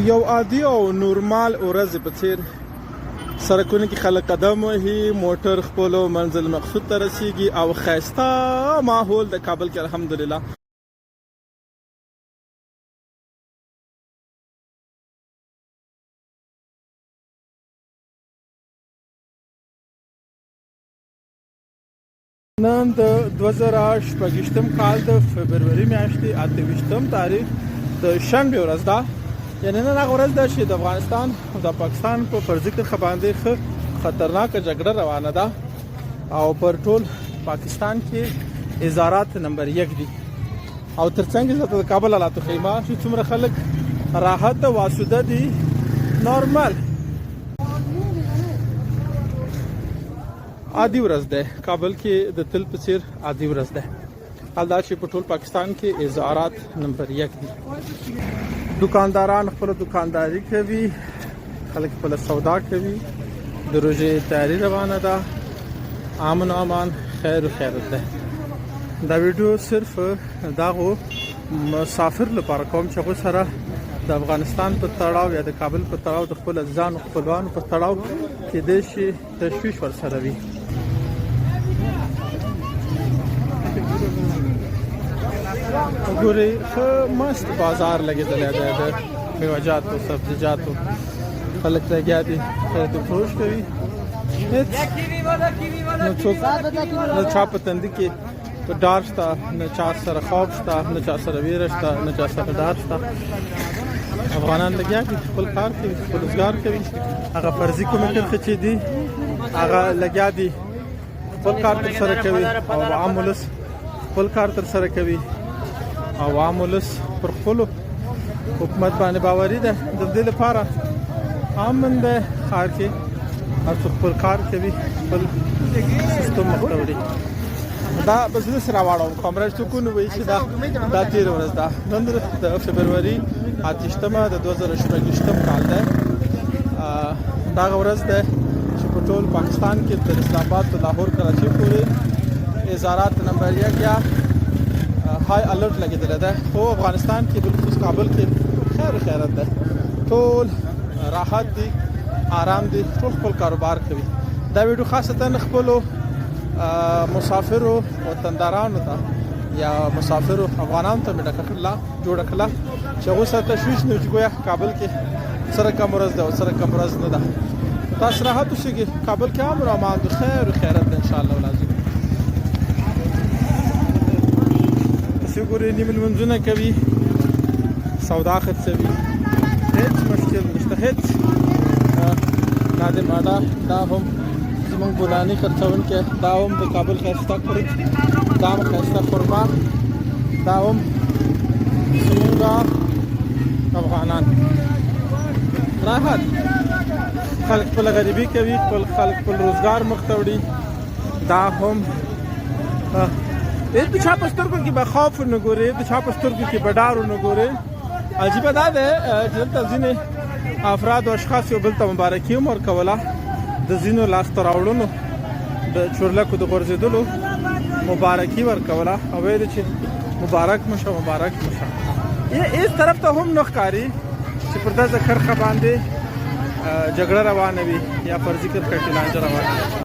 یو عادي او نورمال ورځ په څیر سرکونه کې خلک قدم وهي، موټر خپل منزل مقصود ته رسیږي او ښایسته ماحول د کابل کې الحمدلله. نن د 2018 کال د فبروري میاشتې 28 تاریخ د شنبه ورځ ده. یعنی نن هغه ورځ ده چې د افغانستان او د پاکستان په فرضي کرښه باندې خطرناکه جګړه روانه ده او پر ټول پاکستان کې ازارات نمبر 1 دي او ترڅنګ د کابل حالات خیمه چې څومره خلک راحت او واسوده دي نورمال عادي ورځ ده. کابل کې د تل په څیر عادي ورځ ده. حال دا چې په ټول پاکستان کې ازارات نمبر 1 دي. دکانداران خپل دکانداری کوي، خلک خپل سودا کوي، د روزې تیاری روانه ده. امن او امان خیر او خیرت ده. دا ویډیو صرف داغو مسافر لپاره کوم چې سره د افغانستان په تړاو یا د کابل په تړاو د خپل ځان او خپلوانو په تړاو کې د شي تشویش ورسره وي. ګوري مست بازار لګیدلی دی د میوه‌جاتو سبزیجاتو، خلک لګیا دي خرید و فروش کوي. هیڅ نه څوک نه چا په تندي کې ډار شته، نه چا سره خوف شته، نه چا سره ویره شته، نه چا سره ډار شته. افغانان لګیا دي خپل کار کوي، خپل روزګار کوي. هغه فرضي کومې کرښې چې دي هغه لګیا دي خپل کار تر سره کوي او عام ولس خپل کار تر سره کوي. عوام ولس پر خپل حکومت باندې باوري ده. د دې لپاره امن ده خار کې او خپل کار کوي، خپل سیستم مختوري. دا بزنس راوړم کومرج ته کو نو وی چې دا تیر ورځ ده. نن د فبروري 28 د 2018 کال ده. دا ورځ ده چې په ټول پاکستان کې تر اسلام آباد ته لاهور کراچي پورې ازارات نمبر 1 یا های الرټ لګیدل ده. خو افغانستان کې بالخصوص کابل کې خیر خیرت ده. ټول راحت دي، آرام دي، ټول خپل کاروبار کوي. دا ویډیو خاصتا خپل مسافرو وطندارانو ته یا مسافرو افغانانو ته مې جوړه کړه چې هغوی سره تشویش نه چې ګویا کابل کې سره کم ورځ ده او سره کم ورځ نه ده. تاسو راحت اوسئ. کابل کې امن او امان ده، خیر او خیرت ده انشاءالله لازم. ګورې نیمه لمونځونه کوي، سودا خرڅوي، هیڅ مشکل نشته. هیڅ نادم اډا دا هم زموږ بولاني خرڅونکي، دا هم د کابل ښایسته کورت، دا هم ښایسته خرما، دا هم زموږ افغانان. راحت خلک خپل غریبي کوي، خلک خپل روزګار مخ ته وړي. دا هم د چا په سترګو کې به خوف نه ګورې، د چا په سترګو کې به ډار نه ګورې. عجیبه دا ده چې دلته ځینې افراد او اشخاص یو بل ته مبارکي هم ورکوله، د ځینو لاسته راوړنو د چورلکو د غورځېدلو مبارکي ورکوله او ویل چې مبارک مشه مبارک مشه. هېڅ طرف ته هم نه ښکاري چې پر دغه کرښه باندې جګړه روانه وي یا فرضي کرښه کې لانجه روانه وي.